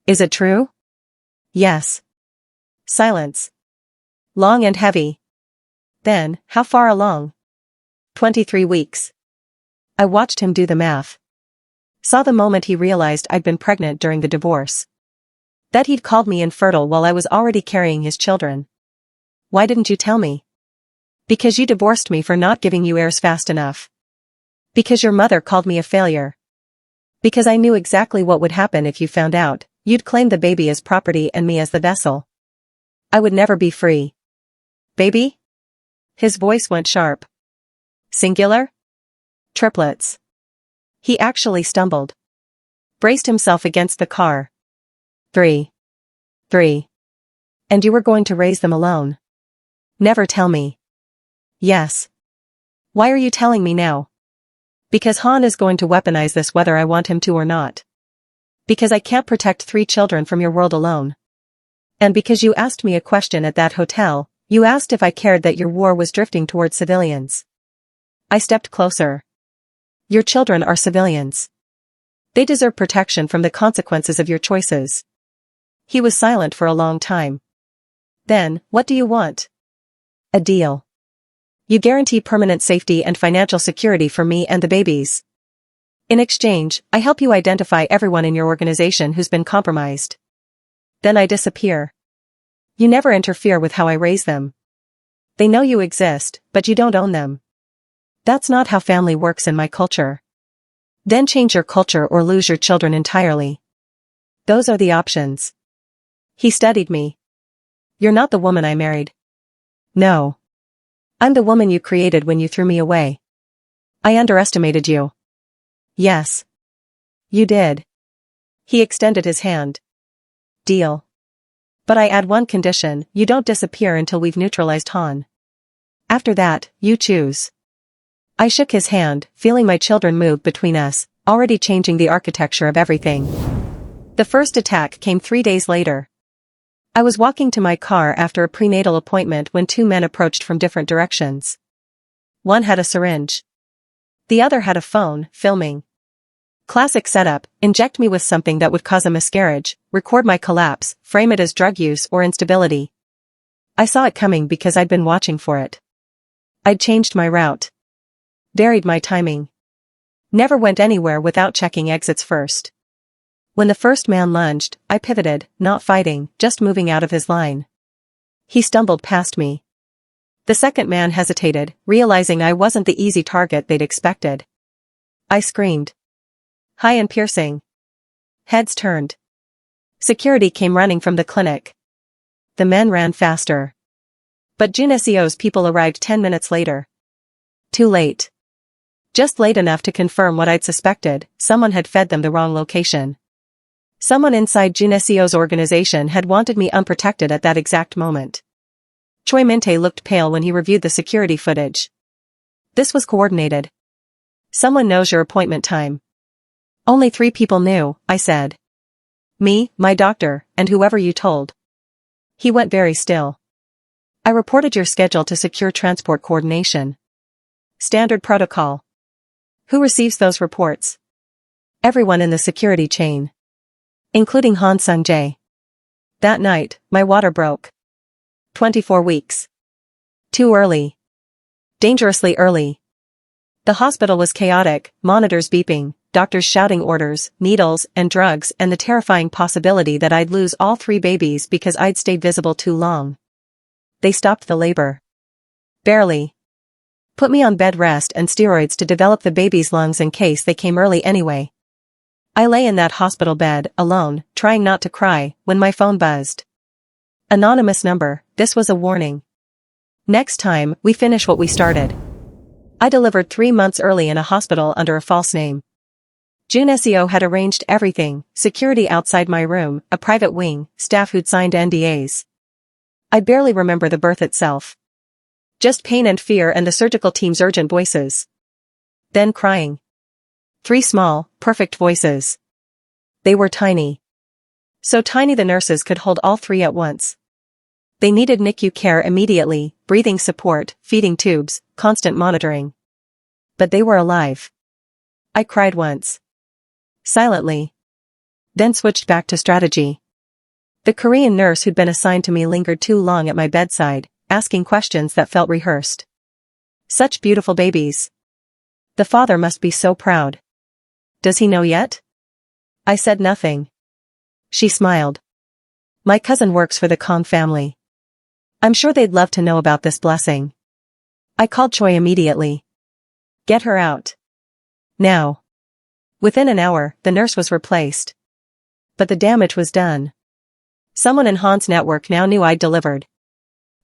Is it true? Yes. Silence. Long and heavy. Then, how far along? 23 weeks. I watched him do the math. Saw the moment he realized I'd been pregnant during the divorce. That he'd called me infertile while I was already carrying his children. Why didn't you tell me? Because you divorced me for not giving you heirs fast enough. Because your mother called me a failure. Because I knew exactly what would happen if you found out. you'd claim the baby as property and me as the vessel. I would never be free. Baby? His voice went sharp. Singular? Triplets. He actually stumbled. Braced himself against the car. 3. And you were going to raise them alone? Never tell me. Yes. Why are you telling me now? Because Han is going to weaponize this whether I want him to or not. Because I can't protect 3 children from your world alone. And because you asked me a question at that hotel, you asked if I cared that your war was drifting towards civilians. I stepped closer. Your children are civilians. They deserve protection from the consequences of your choices. He was silent for a long time. Then, what do you want? A deal. You guarantee permanent safety and financial security for me and the babies. In exchange, I help you identify everyone in your organization who's been compromised. Then I disappear. You never interfere with how I raise them. They know you exist, but you don't own them. That's not how family works in my culture. Then change your culture or lose your children entirely. Those are the options. He studied me. You're not the woman I married. No. I'm the woman you created when you threw me away. I underestimated you. Yes. You did. He extended his hand. Deal. But I add one condition, you don't disappear until we've neutralized Han. After that, you choose. I shook his hand, feeling my children move between us, already changing the architecture of everything. The first attack came 3 days later. I was walking to my car after a prenatal appointment when 2 men approached from different directions. One had a syringe. The other had a phone, filming. Classic setup, inject me with something that would cause a miscarriage, record my collapse, frame it as drug use or instability. I saw it coming because I'd been watching for it. I'd changed my route. Varied my timing. Never went anywhere without checking exits first. When the first man lunged, I pivoted, not fighting, just moving out of his line. He stumbled past me. The second man hesitated, realizing I wasn't the easy target they'd expected. I screamed. High and piercing. Heads turned. Security came running from the clinic. The men ran faster. But Junesio's people arrived 10 minutes later. Too late. Just late enough to confirm what I'd suspected, someone had fed them the wrong location. Someone inside Junesio's organization had wanted me unprotected at that exact moment. Choi Min-tae looked pale when he reviewed the security footage. This was coordinated. Someone knows your appointment time. Only 3 people knew, I said. Me, my doctor, and whoever you told. He went very still. I reported your schedule to secure transport coordination. Standard protocol. Who receives those reports? Everyone in the security chain. Including Han Sung-jae. That night, my water broke. 24 weeks. Too early. Dangerously early. The hospital was chaotic, monitors beeping, doctors shouting orders, needles and drugs, and the terrifying possibility that I'd lose all 3 babies because I'd stayed visible too long. They stopped the labor. Barely. Put me on bed rest and steroids to develop the baby's lungs in case they came early anyway. I lay in that hospital bed, alone, trying not to cry, when my phone buzzed. Anonymous number, this was a warning. Next time, we finish what we started. I delivered 3 months early in a hospital under a false name. Junesio had arranged everything, security outside my room, a private wing, staff who'd signed NDAs. I barely remember the birth itself. Just pain and fear and the surgical team's urgent voices. Then crying. 3 small, perfect voices. They were tiny. So tiny the nurses could hold all 3 at once. They needed NICU care immediately, breathing support, feeding tubes, constant monitoring. But they were alive. I cried once. Silently. Then switched back to strategy. The Korean nurse who'd been assigned to me lingered too long at my bedside, asking questions that felt rehearsed. Such beautiful babies. The father must be so proud. Does he know yet? I said nothing. She smiled. My cousin works for the Kong family. I'm sure they'd love to know about this blessing. I called Choi immediately. Get her out. Now. Within an hour, the nurse was replaced. but the damage was done. Someone in Han's network now knew I'd delivered.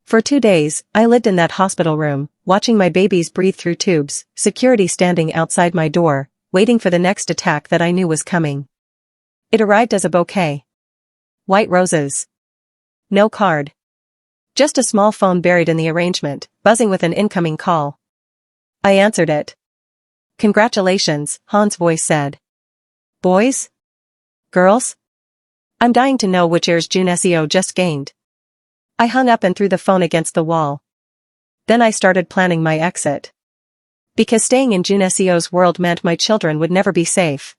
For 2 days, I lived in that hospital room, watching my babies breathe through tubes, security standing outside my door, waiting for the next attack that I knew was coming. It arrived as a bouquet. White roses. No card. Just a small phone buried in the arrangement, buzzing with an incoming call. I answered it. "Congratulations," Han's voice said. "Boys? Girls? I'm dying to know which heirs Junesio just gained." I hung up and threw the phone against the wall. Then I started planning my exit. Because staying in Junesio's world meant my children would never be safe.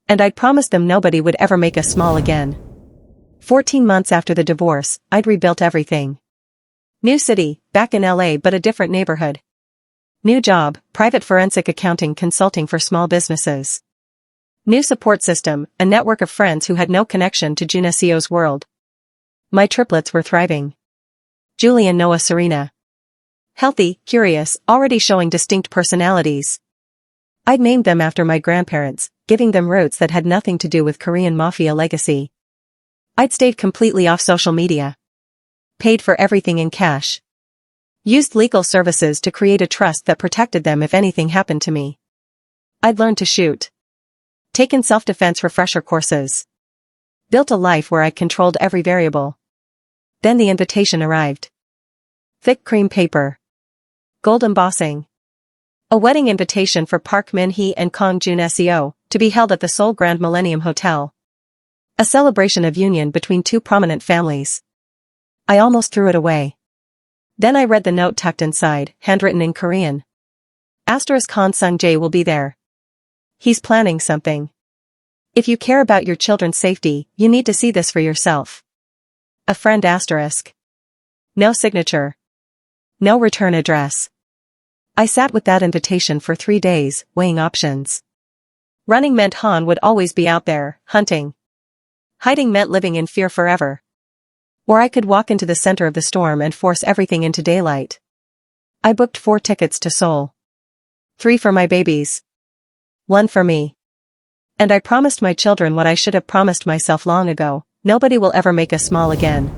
And I'd promised them nobody would ever make us small again. 14 months after the divorce, I'd rebuilt everything. New city, back in LA but a different neighborhood. New job, private forensic accounting consulting for small businesses. New support system, a network of friends who had no connection to Junesio's world. My triplets were thriving. Julie and Noah Serena. Healthy, curious, already showing distinct personalities. I'd named them after my grandparents, giving them roots that had nothing to do with Korean Mafia legacy. I'd stayed completely off social media. Paid for everything in cash. Used legal services to create a trust that protected them if anything happened to me. I'd learned to shoot. Taken self-defense refresher courses. Built a life where I controlled every variable. Then the invitation arrived. Thick cream paper. Gold embossing. A wedding invitation for Park Min-hee and Kang Junesio, to be held at the Seoul Grand Millennium Hotel. A celebration of union between two prominent families. I almost threw it away. Then I read the note tucked inside, handwritten in Korean. Asterisk Han Sung-jae will be there. He's planning something. If you care about your children's safety, you need to see this for yourself. A friend asterisk. No signature. No return address. I sat with that invitation for 3 days, weighing options. Running meant Han would always be out there, hunting. Hiding meant living in fear forever. Or I could walk into the center of the storm and force everything into daylight. I booked 4 tickets to Seoul. 3 for my babies. 1 for me. And I promised my children what I should have promised myself long ago: nobody will ever make us small again.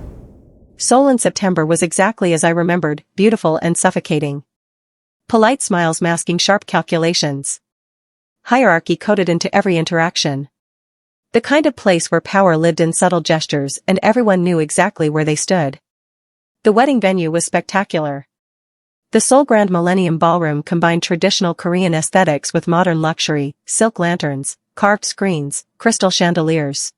Seoul in September was exactly as I remembered, beautiful and suffocating. Polite smiles masking sharp calculations. Hierarchy coded into every interaction. The kind of place where power lived in subtle gestures and everyone knew exactly where they stood. The wedding venue was spectacular. The Seoul Grand Millennium Ballroom combined traditional Korean aesthetics with modern luxury: silk lanterns, carved screens, crystal chandeliers.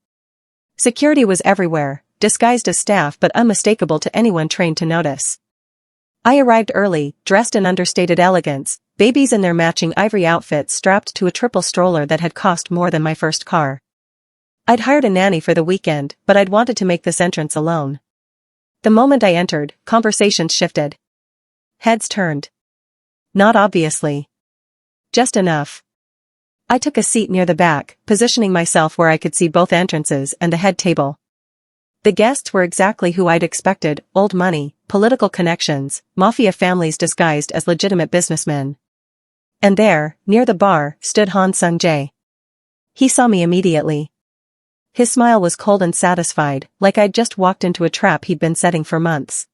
Security was everywhere, disguised as staff but unmistakable to anyone trained to notice. I arrived early, dressed in understated elegance, babies in their matching ivory outfits strapped to a triple stroller that had cost more than my first car. I'd hired a nanny for the weekend, but I'd wanted to make this entrance alone. The moment I entered, conversations shifted. Heads turned. Not obviously. Just enough. I took a seat near the back, positioning myself where I could see both entrances and the head table. The guests were exactly who I'd expected: old money, political connections, mafia families disguised as legitimate businessmen. And there, near the bar, stood Han Sung-jae. He saw me immediately. His smile was cold and satisfied, like I'd just walked into a trap he'd been setting for months.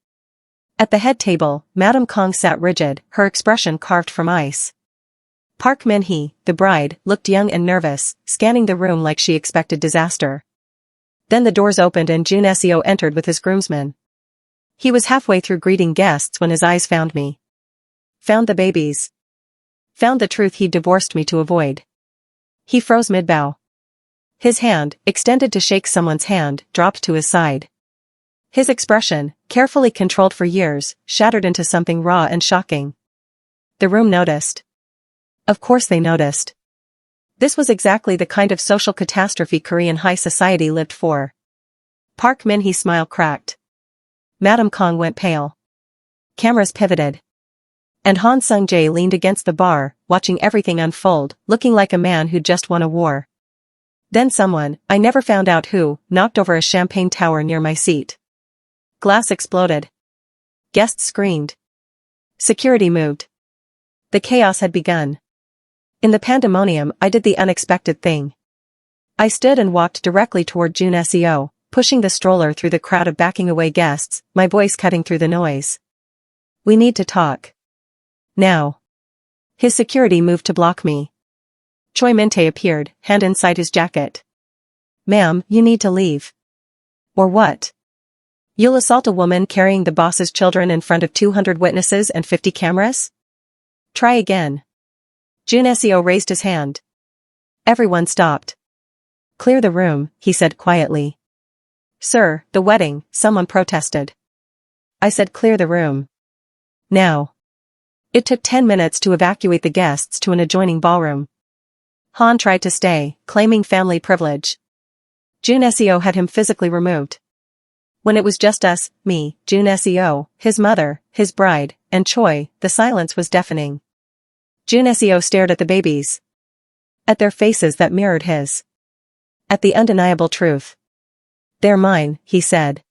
At the head table, Madame Kang sat rigid, her expression carved from ice. Park Min-hee, the bride, looked young and nervous, scanning the room like she expected disaster. Then the doors opened and Junesio entered with his groomsmen. He was halfway through greeting guests when his eyes found me. Found the babies. Found the truth he'd divorced me to avoid. He froze mid-bow. His hand, extended to shake someone's hand, dropped to his side. His expression, carefully controlled for years, shattered into something raw and shocking. The room noticed. Of course they noticed. This was exactly the kind of social catastrophe Korean high society lived for. Park Min-hee's smile cracked. Madame Kang went pale. Cameras pivoted. And Han Sung-jae leaned against the bar, watching everything unfold, looking like a man who'd just won a war. Then someone, I never found out who, knocked over a champagne tower near my seat. Glass exploded. Guests screamed. Security moved. The chaos had begun. In the pandemonium, I did the unexpected thing. I stood and walked directly toward Jun Seo, pushing the stroller through the crowd of backing away guests, my voice cutting through the noise. We need to talk. Now. His security moved to block me. Choi Min-tae appeared, hand inside his jacket. Ma'am, you need to leave. Or what? You'll assault a woman carrying the boss's children in front of 200 witnesses and 50 cameras? Try again. Jun Seo raised his hand. Everyone stopped. Clear the room, he said quietly. Sir, the wedding, someone protested. I said clear the room. Now. It took 10 minutes to evacuate the guests to an adjoining ballroom. Han tried to stay, claiming family privilege. Jun Seo had him physically removed. When it was just us, me, Jun Seo, his mother, his bride, and Choi, the silence was deafening. Jun Seo stared at the babies. At their faces that mirrored his. At the undeniable truth. They're mine, he said.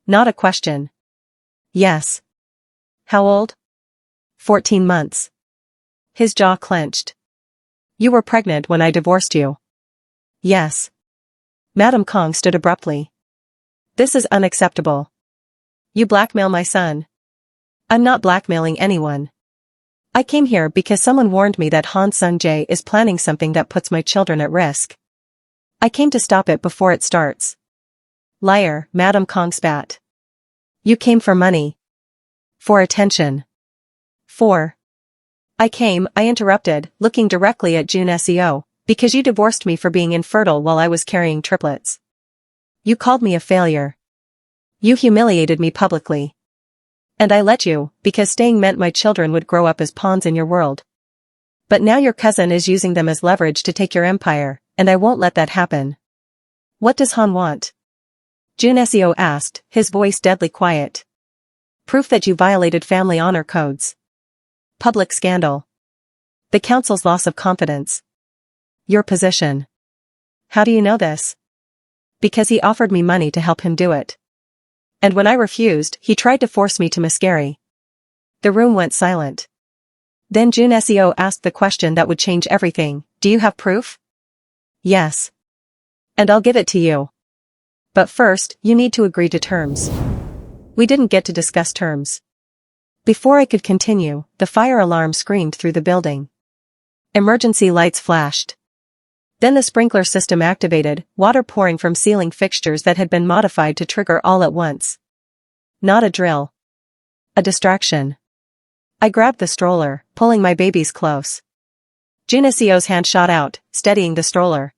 Not a question. Yes. How old? 14 months. His jaw clenched. You were pregnant when I divorced you. Yes. Madam Kong stood abruptly. This is unacceptable. You blackmail my son. I'm not blackmailing anyone. I came here because someone warned me that Han Sung-jae is planning something that puts my children at risk. I came to stop it before it starts. Liar, Madam Kong spat. You came for money. For attention. I interrupted, looking directly at Jun Seo, because you divorced me for being infertile while I was carrying triplets. You called me a failure. You humiliated me publicly. And I let you, because staying meant my children would grow up as pawns in your world. But now your cousin is using them as leverage to take your empire, and I won't let that happen. What does Han want? Jun Seo asked, his voice deadly quiet. Proof that you violated family honor codes. Public scandal. The council's loss of confidence. Your position. How do you know this? Because he offered me money to help him do it. And when I refused, he tried to force me to miscarry. The room went silent. Then Jun Seo asked the question that would change everything. Do you have proof? Yes. And I'll give it to you. But first, you need to agree to terms. We didn't get to discuss terms. Before I could continue, the fire alarm screamed through the building. Emergency lights flashed. Then the sprinkler system activated, water pouring from ceiling fixtures that had been modified to trigger all at once. Not a drill. A distraction. I grabbed the stroller, pulling my babies close. Jun Seo's hand shot out, steadying the stroller.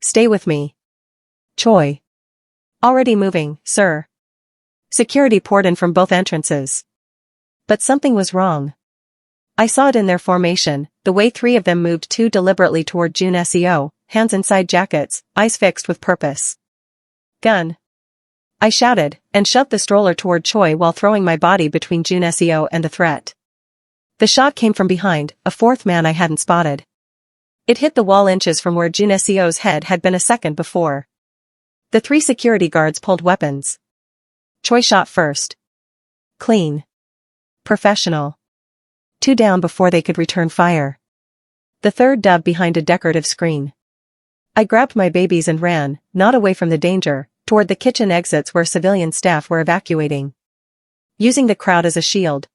Stay with me. Choi. Already moving, sir. Security poured in from both entrances. But something was wrong. I saw it in their formation, the way 3 of them moved too deliberately toward Jun Seo, hands inside jackets, eyes fixed with purpose. Gun. I shouted, and shoved the stroller toward Choi while throwing my body between Jun Seo and the threat. The shot came from behind, a 4th man I hadn't spotted. It hit the wall inches from where Jun Seo's head had been a second before. The 3 security guards pulled weapons. Choi shot first. Clean. Professional. 2 down before they could return fire. The 3rd dove behind a decorative screen. I grabbed my babies and ran, not away from the danger, toward the kitchen exits where civilian staff were evacuating. Using the crowd as a shield.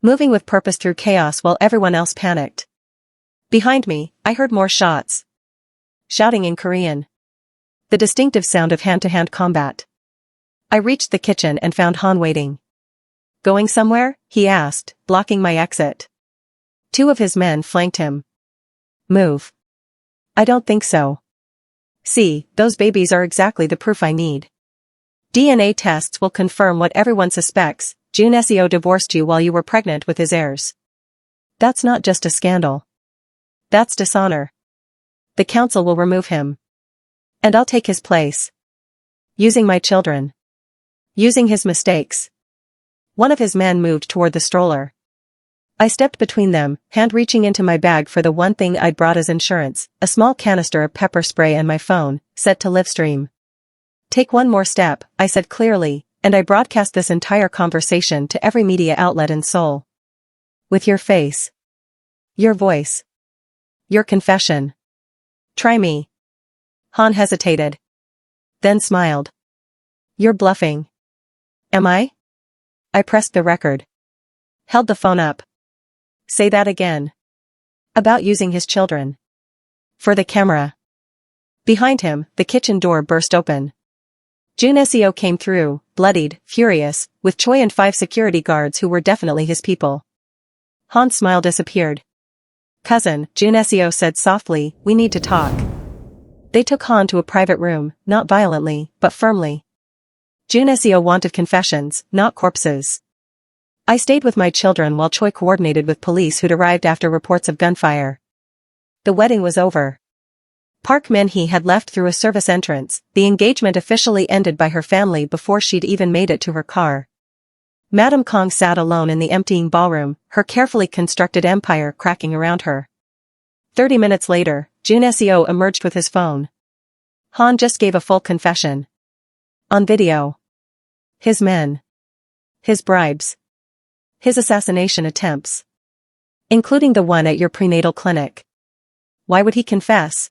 Moving with purpose through chaos while everyone else panicked. Behind me, I heard more shots. Shouting in Korean. The distinctive sound of hand-to-hand combat. I reached the kitchen and found Han waiting. Going somewhere? He asked, blocking my exit. 2 of his men flanked him. Move. I don't think so. See, those babies are exactly the proof I need. DNA tests will confirm what everyone suspects. Jun Seo divorced you while you were pregnant with his heirs. That's not just a scandal. That's dishonor. The council will remove him. And I'll take his place. Using my children. Using his mistakes. One of his men moved toward the stroller. I stepped between them, hand reaching into my bag for the one thing I'd brought as insurance, a small canister of pepper spray and my phone, set to Livestream. Take one more step, I said clearly, and I broadcast this entire conversation to every media outlet in Seoul. With your face. Your voice. Your confession. Try me. Han hesitated. Then smiled. You're bluffing. Am I? I pressed the record. Held the phone up. Say that again. About using his children. For the camera. Behind him, the kitchen door burst open. Jun Seo came through, bloodied, furious, with Choi and 5 security guards who were definitely his people. Han's smile disappeared. Cousin, Jun Seo said softly, we need to talk. They took Han to a private room, not violently, but firmly. Jun Seo wanted confessions, not corpses. I stayed with my children while Choi coordinated with police who'd arrived after reports of gunfire. The wedding was over. Park Min-hee had left through a service entrance, the engagement officially ended by her family before she'd even made it to her car. Madame Kong sat alone in the emptying ballroom, her carefully constructed empire cracking around her. 30 minutes later, Jun Seo emerged with his phone. Han just gave a full confession. On video. His men. His bribes. His assassination attempts. Including the one at your prenatal clinic. Why would he confess?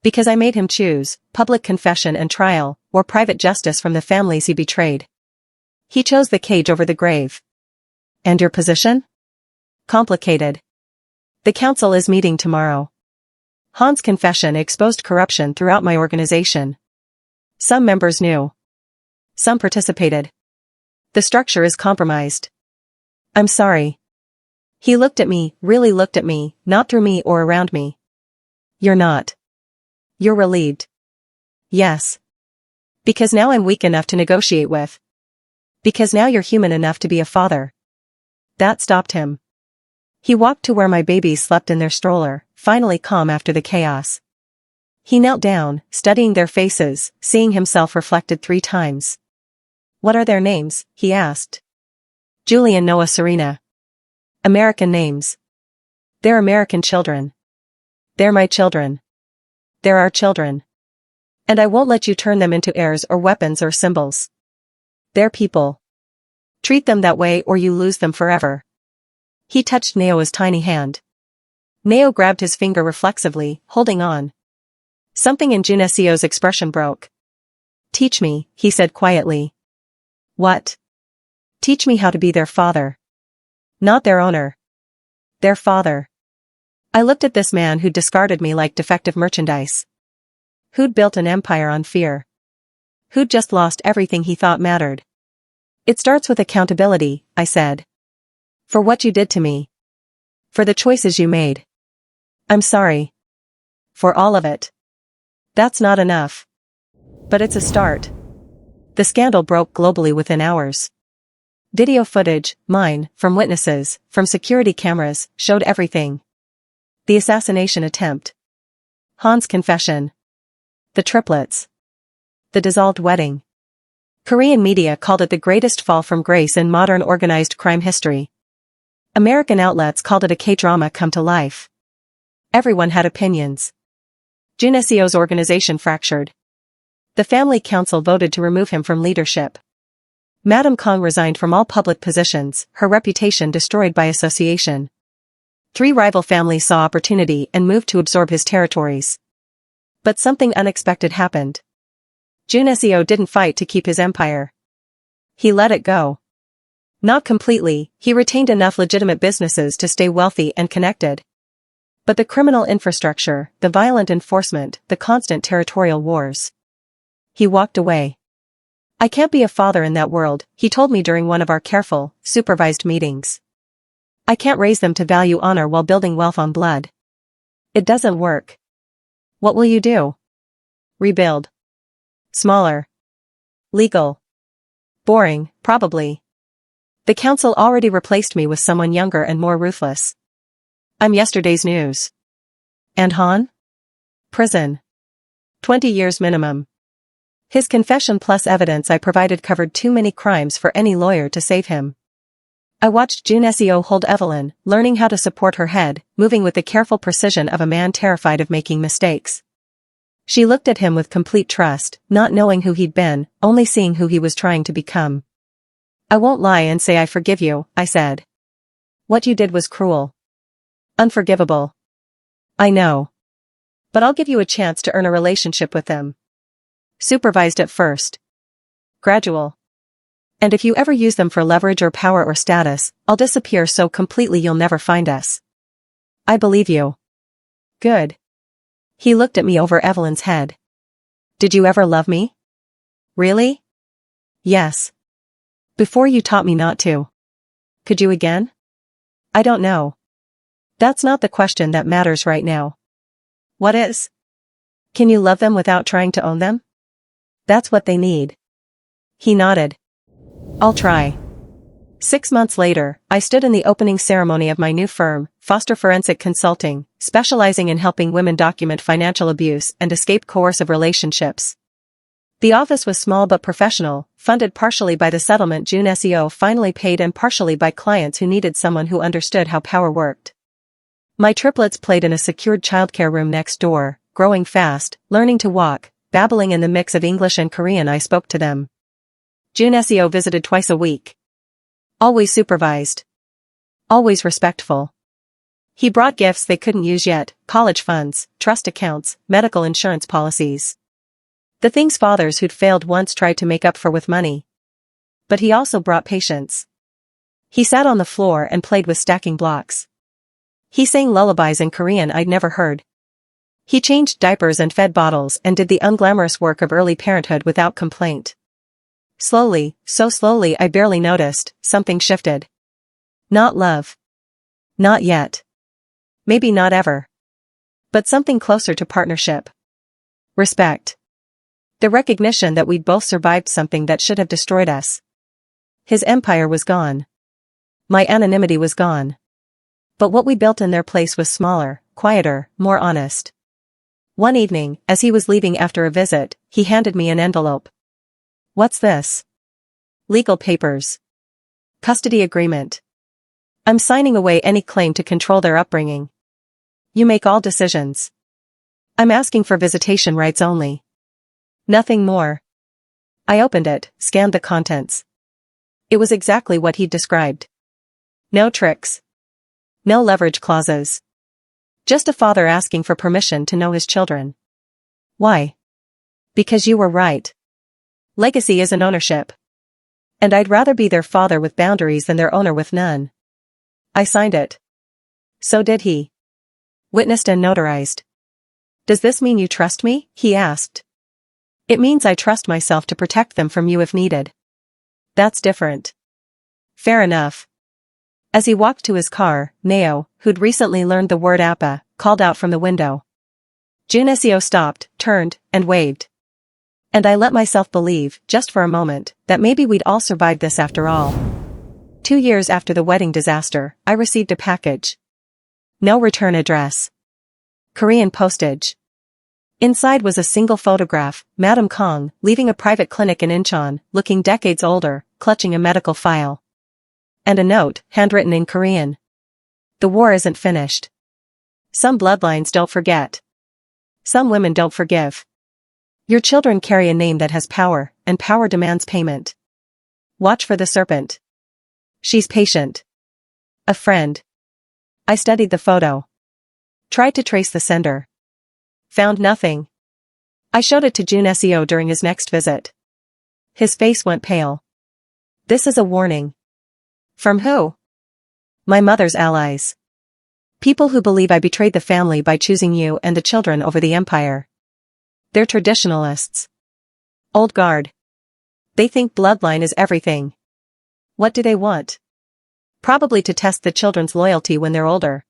Because I made him choose, public confession and trial, or private justice from the families he betrayed. He chose the cage over the grave. And your position? Complicated. The council is meeting tomorrow. Han's confession exposed corruption throughout my organization. Some members knew. Some participated. The structure is compromised. I'm sorry. He looked at me, really looked at me, not through me or around me. You're not. You're relieved. Yes. Because now I'm weak enough to negotiate with. Because now you're human enough to be a father. That stopped him. He walked to where my babies slept in their stroller, finally calm after the chaos. He knelt down, studying their faces, seeing himself reflected 3 times. What are their names? He asked. Julie and Noah Serena. American names. They're American children. They're my children. They're our children. And I won't let you turn them into heirs or weapons or symbols. They're people. Treat them that way or you lose them forever. He touched Neo's tiny hand. Neo grabbed his finger reflexively, holding on. Something in Jun Seo's expression broke. Teach me, he said quietly. What? Teach me how to be their father. Not their owner. Their father. I looked at this man who'd discarded me like defective merchandise. Who'd built an empire on fear. Who'd just lost everything he thought mattered. It starts with accountability, I said. For what you did to me. For the choices you made. I'm sorry. For all of it. That's not enough. But it's a start. The scandal broke globally within hours. Video footage, mine, from witnesses, from security cameras, showed everything. The assassination attempt. Han's confession. The triplets. The dissolved wedding. Korean media called it the greatest fall from grace in modern organized crime history. American outlets called it a K-drama come to life. Everyone had opinions. Jun Seo's organization fractured. The family council voted to remove him from leadership. Madame Kong resigned from all public positions, her reputation destroyed by association. 3 rival families saw opportunity and moved to absorb his territories. But something unexpected happened. Jun Seo didn't fight to keep his empire. He let it go. Not completely, he retained enough legitimate businesses to stay wealthy and connected. But the criminal infrastructure, the violent enforcement, the constant territorial wars. He walked away. I can't be a father in that world, he told me during one of our careful, supervised meetings. I can't raise them to value honor while building wealth on blood. It doesn't work. What will you do? Rebuild. Smaller. Legal. Boring, probably. The council already replaced me with someone younger and more ruthless. I'm yesterday's news. And Han? Prison. 20 years minimum. His confession plus evidence I provided covered too many crimes for any lawyer to save him. I watched Jun Seo hold Evelyn, learning how to support her head, moving with the careful precision of a man terrified of making mistakes. She looked at him with complete trust, not knowing who he'd been, only seeing who he was trying to become. I won't lie and say I forgive you, I said. What you did was cruel. Unforgivable. I know. But I'll give you a chance to earn a relationship with them. Supervised at first. Gradual. And if you ever use them for leverage or power or status, I'll disappear so completely you'll never find us. I believe you. Good. He looked at me over Evelyn's head. Did you ever love me? Really? Yes. Before you taught me not to. Could you again? I don't know. That's not the question that matters right now. What is? Can you love them without trying to own them? That's what they need. He nodded. I'll try. 6 months later, I stood in the opening ceremony of my new firm, Foster Forensic Consulting, specializing in helping women document financial abuse and escape coercive relationships. The office was small but professional, funded partially by the settlement June SEO finally paid and partially by clients who needed someone who understood how power worked. My triplets played in a secured childcare room next door, growing fast, learning to walk, babbling in the mix of English and Korean I spoke to them. June SEO visited twice a week. Always supervised. Always respectful. He brought gifts they couldn't use yet, college funds, trust accounts, medical insurance policies. The things fathers who'd failed once tried to make up for with money. But he also brought patience. He sat on the floor and played with stacking blocks. He sang lullabies in Korean I'd never heard. He changed diapers and fed bottles and did the unglamorous work of early parenthood without complaint. Slowly, so slowly I barely noticed, something shifted. Not love. Not yet. Maybe not ever. But something closer to partnership. Respect. The recognition that we'd both survived something that should have destroyed us. His empire was gone. My anonymity was gone. But what we built in their place was smaller, quieter, more honest. One evening, as he was leaving after a visit, he handed me an envelope. What's this? Legal papers. Custody agreement. I'm signing away any claim to control their upbringing. You make all decisions. I'm asking for visitation rights only. Nothing more. I opened it, scanned the contents. It was exactly what he'd described. No tricks. No leverage clauses. Just a father asking for permission to know his children. Why? Because you were right. Legacy isn't ownership. And I'd rather be their father with boundaries than their owner with none. I signed it. So did he. Witnessed and notarized. Does this mean you trust me? He asked. It means I trust myself to protect them from you if needed. That's different. Fair enough. As he walked to his car, Neo, who'd recently learned the word appa, called out from the window. June SEO stopped, turned, and waved. And I let myself believe, just for a moment, that maybe we'd all survived this after all. 2 years after the wedding disaster, I received a package. No return address. Korean postage. Inside was a single photograph, Madam Kong, leaving a private clinic in Incheon, looking decades older, clutching a medical file. And a note, handwritten in Korean. The war isn't finished. Some bloodlines don't forget. Some women don't forgive. Your children carry a name that has power, and power demands payment. Watch for the serpent. She's patient. A friend. I studied the photo. Tried to trace the sender. Found nothing. I showed it to June SEO during his next visit. His face went pale. This is a warning. From who? My mother's allies. People who believe I betrayed the family by choosing you and the children over the empire. They're traditionalists. Old guard. They think bloodline is everything. What do they want? Probably to test the children's loyalty when they're older.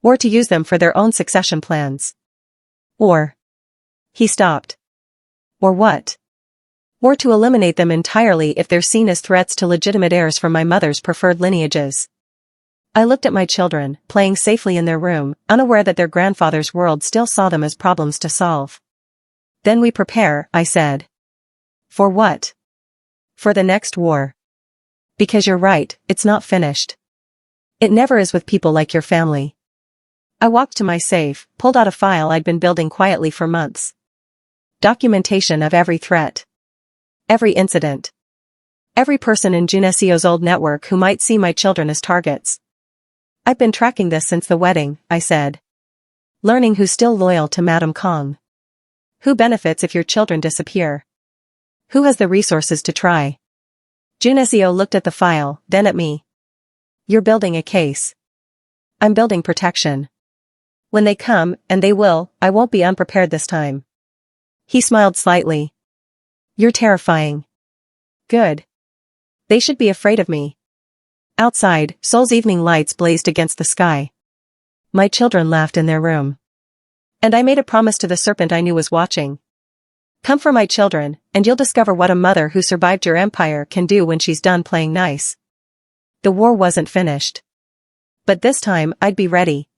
Or to use them for their own succession plans. Or. He stopped. Or what? Or to eliminate them entirely if they're seen as threats to legitimate heirs from my mother's preferred lineages. I looked at my children, playing safely in their room, unaware that their grandfather's world still saw them as problems to solve. Then we prepare, I said. For what? For the next war. Because you're right, it's not finished. It never is with people like your family. I walked to my safe, pulled out a file I'd been building quietly for months. Documentation of every threat. Every incident. Every person in June SEO's old network who might see my children as targets. I've been tracking this since the wedding, I said. Learning who's still loyal to Madame Kong. Who benefits if your children disappear? Who has the resources to try? Jun Seo looked at the file, then at me. You're building a case. I'm building protection. When they come, and they will, I won't be unprepared this time. He smiled slightly. You're terrifying. Good. They should be afraid of me. Outside, Seoul's evening lights blazed against the sky. My children laughed in their room. And I made a promise to the serpent I knew was watching. Come for my children, and you'll discover what a mother who survived your empire can do when she's done playing nice. The war wasn't finished. But this time, I'd be ready.